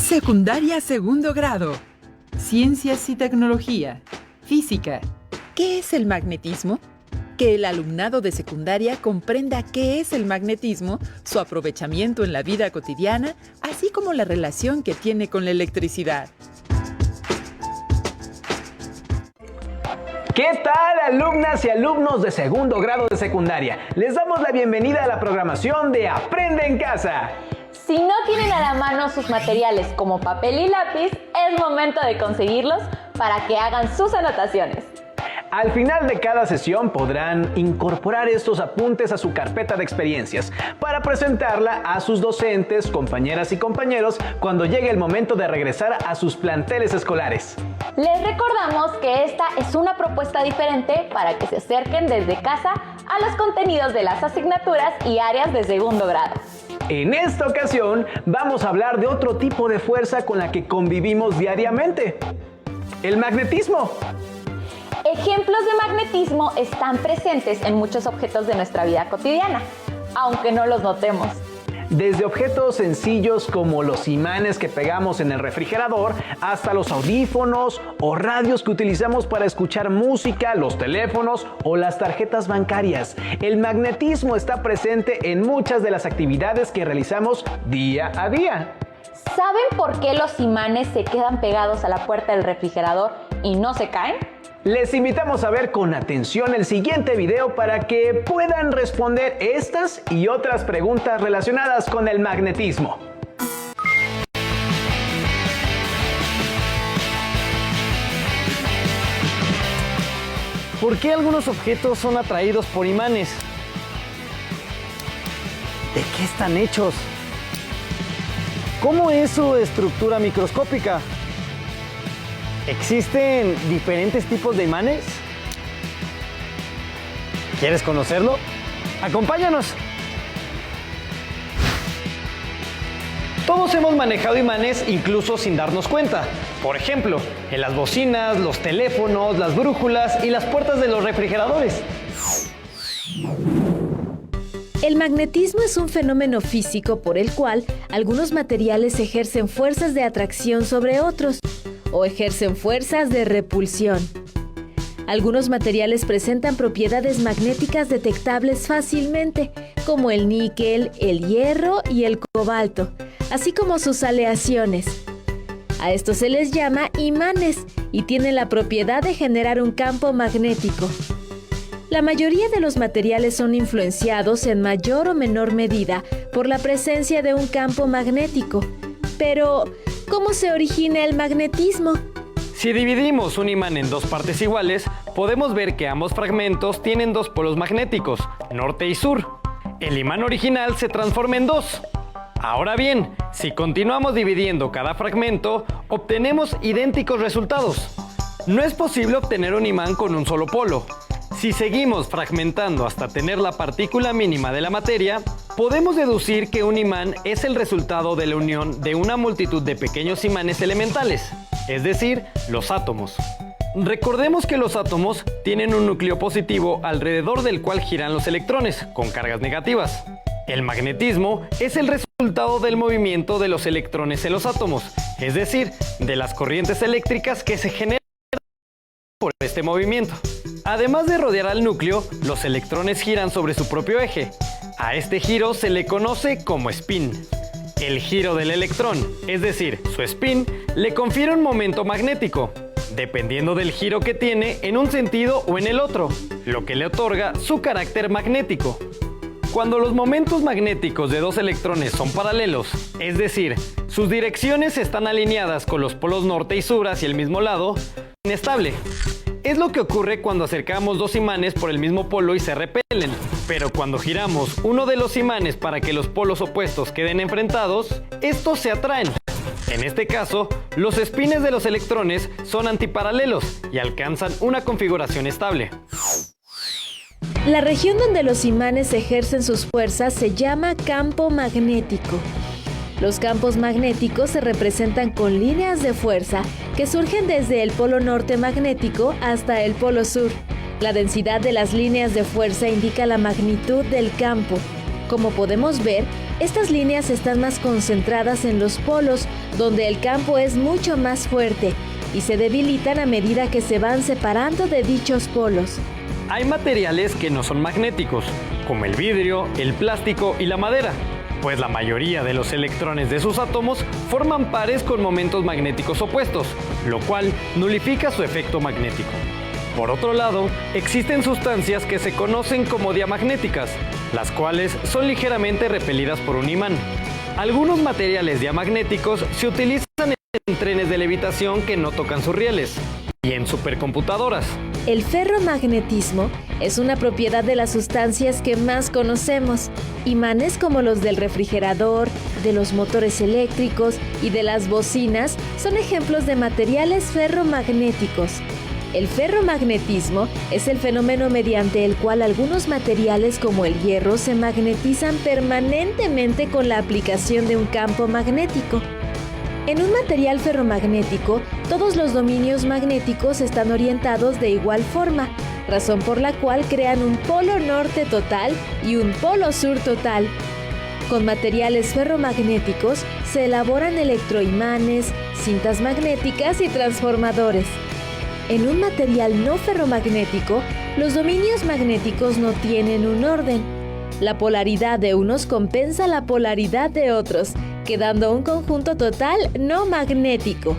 Secundaria segundo grado. Ciencias y tecnología. Física. ¿Qué es el magnetismo? Que el alumnado de secundaria comprenda qué es el magnetismo, su aprovechamiento en la vida cotidiana, así como la relación que tiene con la electricidad. ¿Qué tal, alumnas y alumnos de segundo grado de secundaria? Les damos la bienvenida a la programación de Aprende en Casa. Si no tienen a la mano sus materiales como papel y lápiz, es momento de conseguirlos para que hagan sus anotaciones. Al final de cada sesión podrán incorporar estos apuntes a su carpeta de experiencias para presentarla a sus docentes, compañeras y compañeros cuando llegue el momento de regresar a sus planteles escolares. Les recordamos que esta es una propuesta diferente para que se acerquen desde casa a los contenidos de las asignaturas y áreas de segundo grado. En esta ocasión vamos a hablar de otro tipo de fuerza con la que convivimos diariamente: el magnetismo. Ejemplos de magnetismo están presentes en muchos objetos de nuestra vida cotidiana, aunque no los notemos. Desde objetos sencillos como los imanes que pegamos en el refrigerador, hasta los audífonos o radios que utilizamos para escuchar música, los teléfonos o las tarjetas bancarias. El magnetismo está presente en muchas de las actividades que realizamos día a día. ¿Saben por qué los imanes se quedan pegados a la puerta del refrigerador y no se caen? Les invitamos a ver con atención el siguiente video para que puedan responder estas y otras preguntas relacionadas con el magnetismo. ¿Por qué algunos objetos son atraídos por imanes? ¿De qué están hechos? ¿Cómo es su estructura microscópica? ¿Existen diferentes tipos de imanes? ¿Quieres conocerlo? ¡Acompáñanos! Todos hemos manejado imanes incluso sin darnos cuenta. Por ejemplo, en las bocinas, los teléfonos, las brújulas y las puertas de los refrigeradores. El magnetismo es un fenómeno físico por el cual algunos materiales ejercen fuerzas de atracción sobre otros o ejercen fuerzas de repulsión. Algunos materiales presentan propiedades magnéticas detectables fácilmente, como el níquel, el hierro y el cobalto, así como sus aleaciones. A estos se les llama imanes y tienen la propiedad de generar un campo magnético. La mayoría de los materiales son influenciados en mayor o menor medida por la presencia de un campo magnético. Pero, ¿cómo se origina el magnetismo? Si dividimos un imán en dos partes iguales, podemos ver que ambos fragmentos tienen dos polos magnéticos, norte y sur. El imán original se transforma en dos. Ahora bien, si continuamos dividiendo cada fragmento, obtenemos idénticos resultados. No es posible obtener un imán con un solo polo. Si seguimos fragmentando hasta tener la partícula mínima de la materia, podemos deducir que un imán es el resultado de la unión de una multitud de pequeños imanes elementales, es decir, los átomos. Recordemos que los átomos tienen un núcleo positivo alrededor del cual giran los electrones, con cargas negativas. El magnetismo es el resultado del movimiento de los electrones en los átomos, es decir, de las corrientes eléctricas que se generan por este movimiento. Además de rodear al núcleo, los electrones giran sobre su propio eje. A este giro se le conoce como spin. El giro del electrón, es decir, su spin, le confiere un momento magnético, dependiendo del giro que tiene en un sentido o en el otro, lo que le otorga su carácter magnético. Cuando los momentos magnéticos de dos electrones son paralelos, es decir, sus direcciones están alineadas con los polos norte y sur hacia el mismo lado, es inestable. Es lo que ocurre cuando acercamos dos imanes por el mismo polo y se repelen. Pero cuando giramos uno de los imanes para que los polos opuestos queden enfrentados, estos se atraen. En este caso, los espines de los electrones son antiparalelos y alcanzan una configuración estable. La región donde los imanes ejercen sus fuerzas se llama campo magnético. Los campos magnéticos se representan con líneas de fuerza que surgen desde el polo norte magnético hasta el polo sur. La densidad de las líneas de fuerza indica la magnitud del campo. Como podemos ver, estas líneas están más concentradas en los polos, donde el campo es mucho más fuerte, y se debilitan a medida que se van separando de dichos polos. Hay materiales que no son magnéticos, como el vidrio, el plástico y la madera, pues la mayoría de los electrones de sus átomos forman pares con momentos magnéticos opuestos, lo cual nulifica su efecto magnético. Por otro lado, existen sustancias que se conocen como diamagnéticas, las cuales son ligeramente repelidas por un imán. Algunos materiales diamagnéticos se utilizan en trenes de levitación que no tocan sus rieles y en supercomputadoras. El ferromagnetismo es una propiedad de las sustancias que más conocemos. Imanes como los del refrigerador, de los motores eléctricos y de las bocinas son ejemplos de materiales ferromagnéticos. El ferromagnetismo es el fenómeno mediante el cual algunos materiales como el hierro se magnetizan permanentemente con la aplicación de un campo magnético. En un material ferromagnético, todos los dominios magnéticos están orientados de igual forma, razón por la cual crean un polo norte total y un polo sur total. Con materiales ferromagnéticos se elaboran electroimanes, cintas magnéticas y transformadores. En un material no ferromagnético, los dominios magnéticos no tienen un orden. La polaridad de unos compensa la polaridad de otros, quedando un conjunto total no magnético.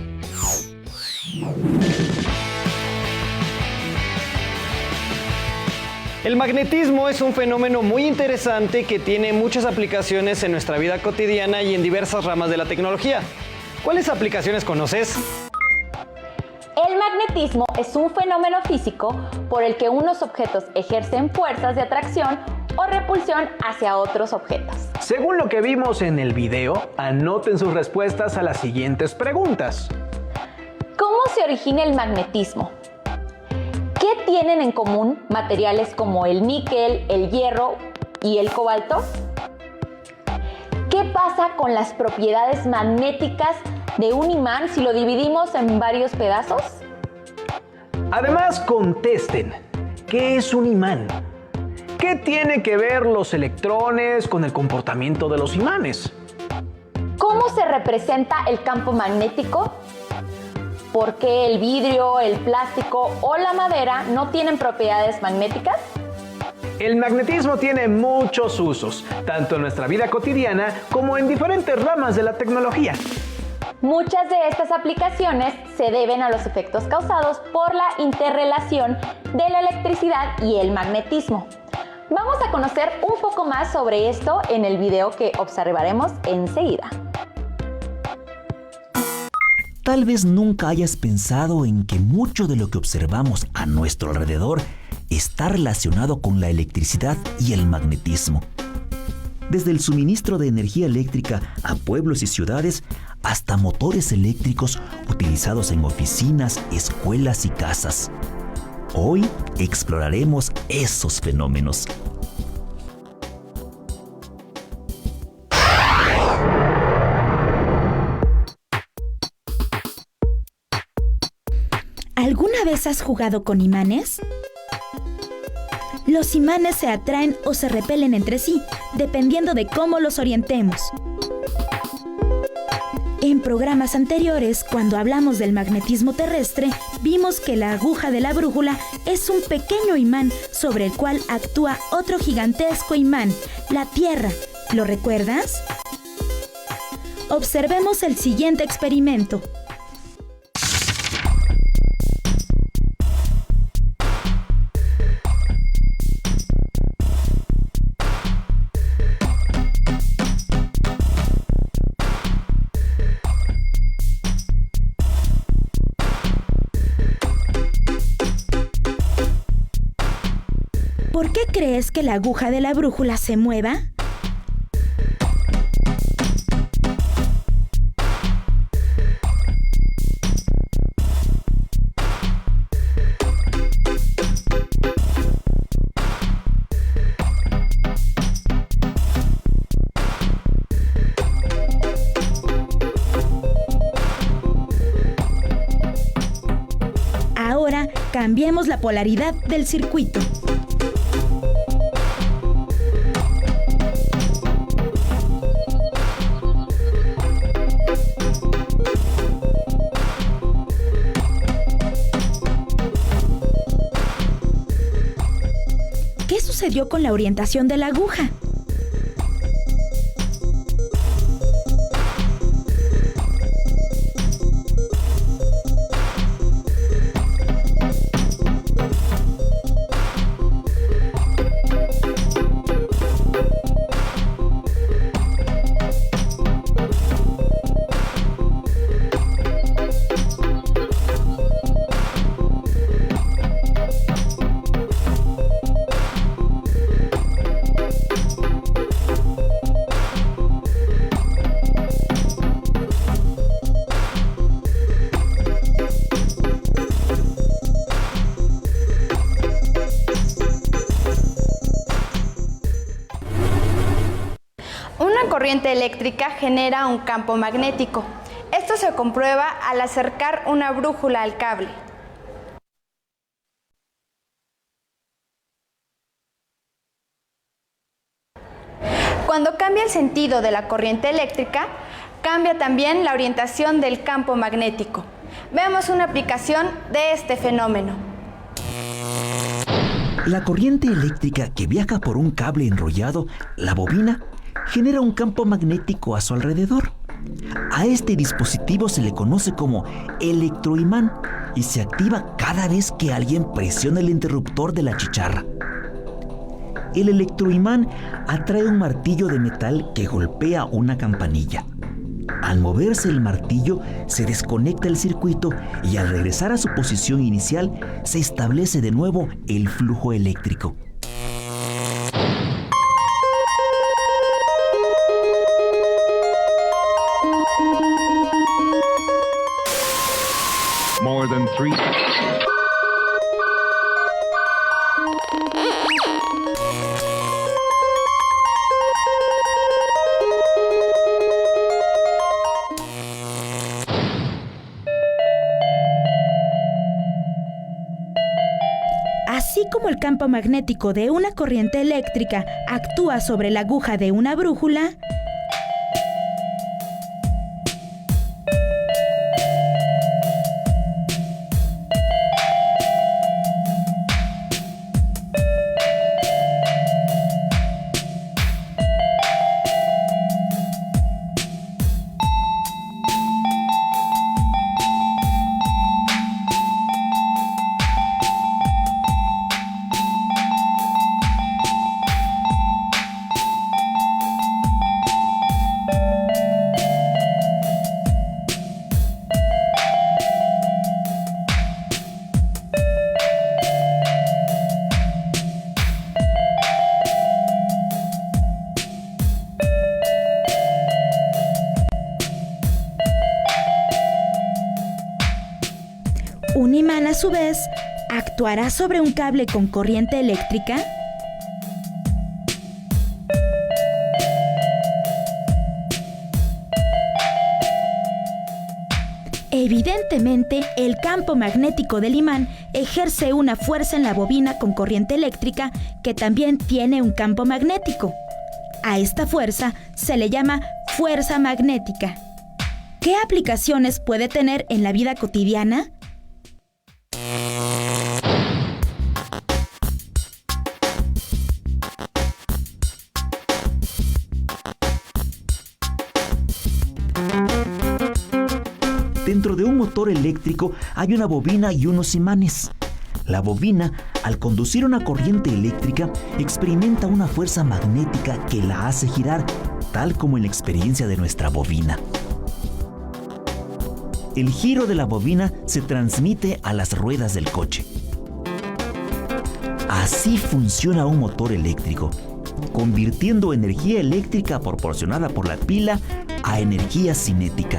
El magnetismo es un fenómeno muy interesante que tiene muchas aplicaciones en nuestra vida cotidiana y en diversas ramas de la tecnología. ¿Cuáles aplicaciones conoces? El magnetismo es un fenómeno físico por el que unos objetos ejercen fuerzas de atracción o repulsión hacia otros objetos. Según lo que vimos en el video, anoten sus respuestas a las siguientes preguntas. ¿Cómo se origina el magnetismo? ¿Qué tienen en común materiales como el níquel, el hierro y el cobalto? ¿Qué pasa con las propiedades magnéticas de un imán si lo dividimos en varios pedazos? Además, contesten, ¿qué es un imán? ¿Qué tiene que ver los electrones con el comportamiento de los imanes? ¿Cómo se representa el campo magnético? ¿Por qué el vidrio, el plástico o la madera no tienen propiedades magnéticas? El magnetismo tiene muchos usos, tanto en nuestra vida cotidiana como en diferentes ramas de la tecnología. Muchas de estas aplicaciones se deben a los efectos causados por la interrelación de la electricidad y el magnetismo. Vamos a conocer un poco más sobre esto en el video que observaremos enseguida. Tal vez nunca hayas pensado en que mucho de lo que observamos a nuestro alrededor está relacionado con la electricidad y el magnetismo. Desde el suministro de energía eléctrica a pueblos y ciudades hasta motores eléctricos utilizados en oficinas, escuelas y casas. Hoy exploraremos esos fenómenos. ¿Alguna vez has jugado con imanes? Los imanes se atraen o se repelen entre sí, dependiendo de cómo los orientemos. En programas anteriores, cuando hablamos del magnetismo terrestre, vimos que la aguja de la brújula es un pequeño imán sobre el cual actúa otro gigantesco imán, la Tierra. ¿Lo recuerdas? Observemos el siguiente experimento. ¿Por qué crees que la aguja de la brújula se mueva? Ahora cambiemos la polaridad del circuito. sucedió con la orientación de la aguja? Una corriente eléctrica genera un campo magnético. Esto se comprueba al acercar una brújula al cable. Cuando cambia el sentido de la corriente eléctrica, cambia también la orientación del campo magnético. Veamos una aplicación de este fenómeno. La corriente eléctrica que viaja por un cable enrollado, la bobina, genera un campo magnético a su alrededor. A este dispositivo se le conoce como electroimán y se activa cada vez que alguien presiona el interruptor de la chicharra. El electroimán atrae un martillo de metal que golpea una campanilla. Al moverse el martillo, se desconecta el circuito y al regresar a su posición inicial, se establece de nuevo el flujo eléctrico. More than 3. Así como el campo magnético de una corriente eléctrica actúa sobre la aguja de una brújula, un imán a su vez actuará sobre un cable con corriente eléctrica. Evidentemente, el campo magnético del imán ejerce una fuerza en la bobina con corriente eléctrica que también tiene un campo magnético. A esta fuerza se le llama fuerza magnética. ¿Qué aplicaciones puede tener en la vida cotidiana? Dentro de un motor eléctrico hay una bobina y unos imanes. La bobina, al conducir una corriente eléctrica, experimenta una fuerza magnética que la hace girar, tal como en la experiencia de nuestra bobina. El giro de la bobina se transmite a las ruedas del coche. Así funciona un motor eléctrico, convirtiendo energía eléctrica proporcionada por la pila a energía cinética.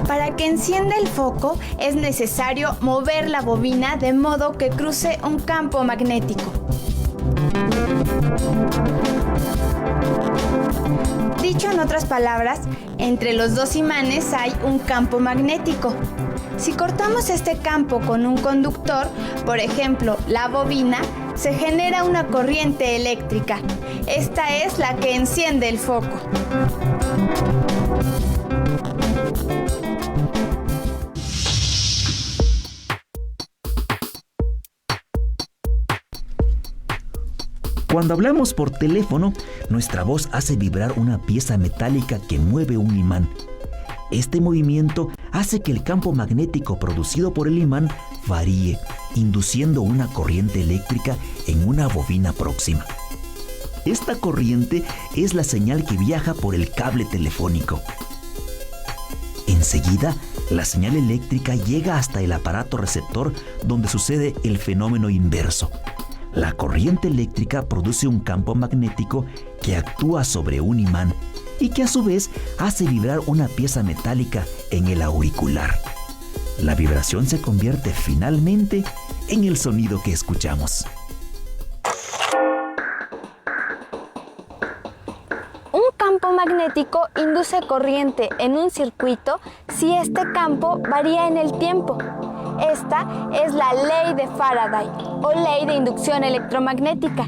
Para que encienda el foco es necesario mover la bobina de modo que cruce un campo magnético. Dicho en otras palabras, entre los dos imanes hay un campo magnético. Si cortamos este campo con un conductor, por ejemplo, la bobina, se genera una corriente eléctrica. Esta es la que enciende el foco. Cuando hablamos por teléfono, nuestra voz hace vibrar una pieza metálica que mueve un imán. Este movimiento hace que el campo magnético producido por el imán varíe, induciendo una corriente eléctrica en una bobina próxima. Esta corriente es la señal que viaja por el cable telefónico. Enseguida, la señal eléctrica llega hasta el aparato receptor, donde sucede el fenómeno inverso. La corriente eléctrica produce un campo magnético que actúa sobre un imán y que a su vez hace vibrar una pieza metálica en el auricular. La vibración se convierte finalmente en el sonido que escuchamos. Un campo magnético induce corriente en un circuito si este campo varía en el tiempo. Esta es la ley de Faraday o ley de inducción electromagnética.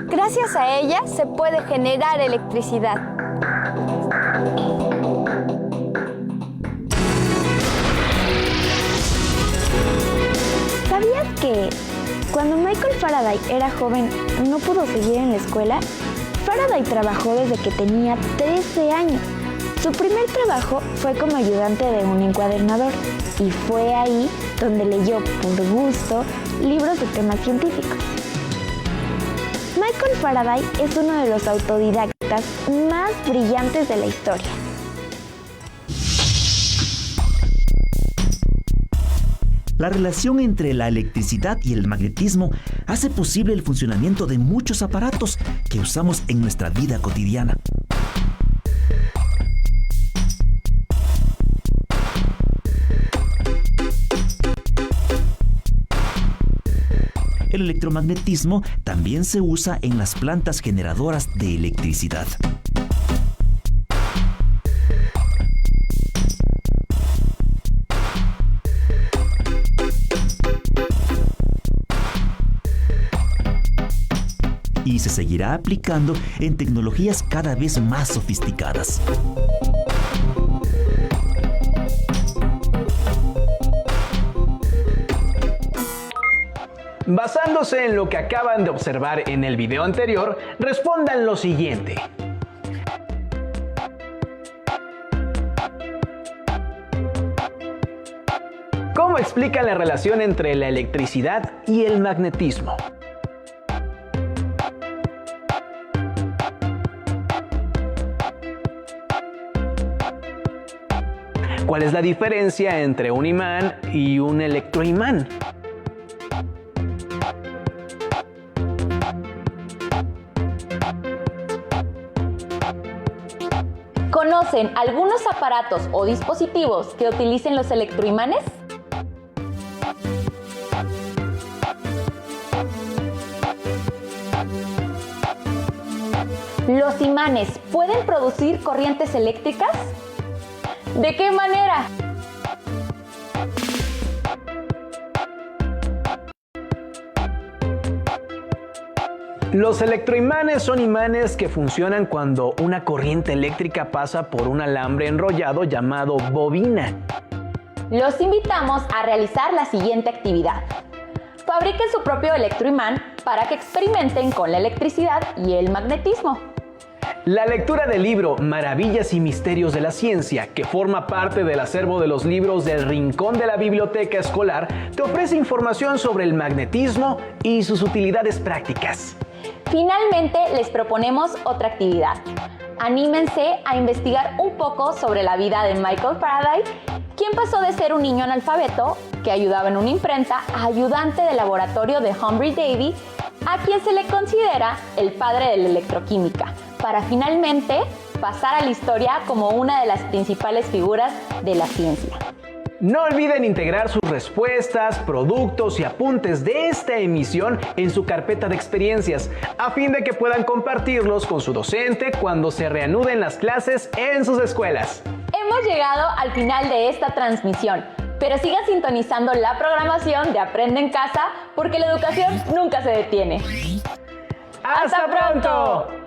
Gracias a ella se puede generar electricidad. ¿Sabías que cuando Michael Faraday era joven no pudo seguir en la escuela? Faraday trabajó desde que tenía 13 años. Su primer trabajo fue como ayudante de un encuadernador y fue ahí donde leyó por gusto libros de temas científicos. Michael Faraday es uno de los autodidactas más brillantes de la historia. La relación entre la electricidad y el magnetismo hace posible el funcionamiento de muchos aparatos que usamos en nuestra vida cotidiana. El electromagnetismo también se usa en las plantas generadoras de electricidad. Y se seguirá aplicando en tecnologías cada vez más sofisticadas. Basándose en lo que acaban de observar en el video anterior, respondan lo siguiente. ¿Cómo explican la relación entre la electricidad y el magnetismo? ¿Cuál es la diferencia entre un imán y un electroimán? ¿Conocen algunos aparatos o dispositivos que utilicen los electroimanes? ¿Los imanes pueden producir corrientes eléctricas? ¿De qué manera? Los electroimanes son imanes que funcionan cuando una corriente eléctrica pasa por un alambre enrollado llamado bobina. Los invitamos a realizar la siguiente actividad. Fabriquen su propio electroimán para que experimenten con la electricidad y el magnetismo. La lectura del libro Maravillas y Misterios de la Ciencia, que forma parte del acervo de los libros del Rincón de la Biblioteca Escolar, te ofrece información sobre el magnetismo y sus utilidades prácticas. Finalmente, les proponemos otra actividad. Anímense a investigar un poco sobre la vida de Michael Faraday, quien pasó de ser un niño analfabeto que ayudaba en una imprenta a ayudante de laboratorio de Humphry Davy, a quien se le considera el padre de la electroquímica, para finalmente pasar a la historia como una de las principales figuras de la ciencia. No olviden integrar sus respuestas, productos y apuntes de esta emisión en su carpeta de experiencias, a fin de que puedan compartirlos con su docente cuando se reanuden las clases en sus escuelas. Hemos llegado al final de esta transmisión, pero sigan sintonizando la programación de Aprende en Casa porque la educación nunca se detiene. ¡Hasta pronto!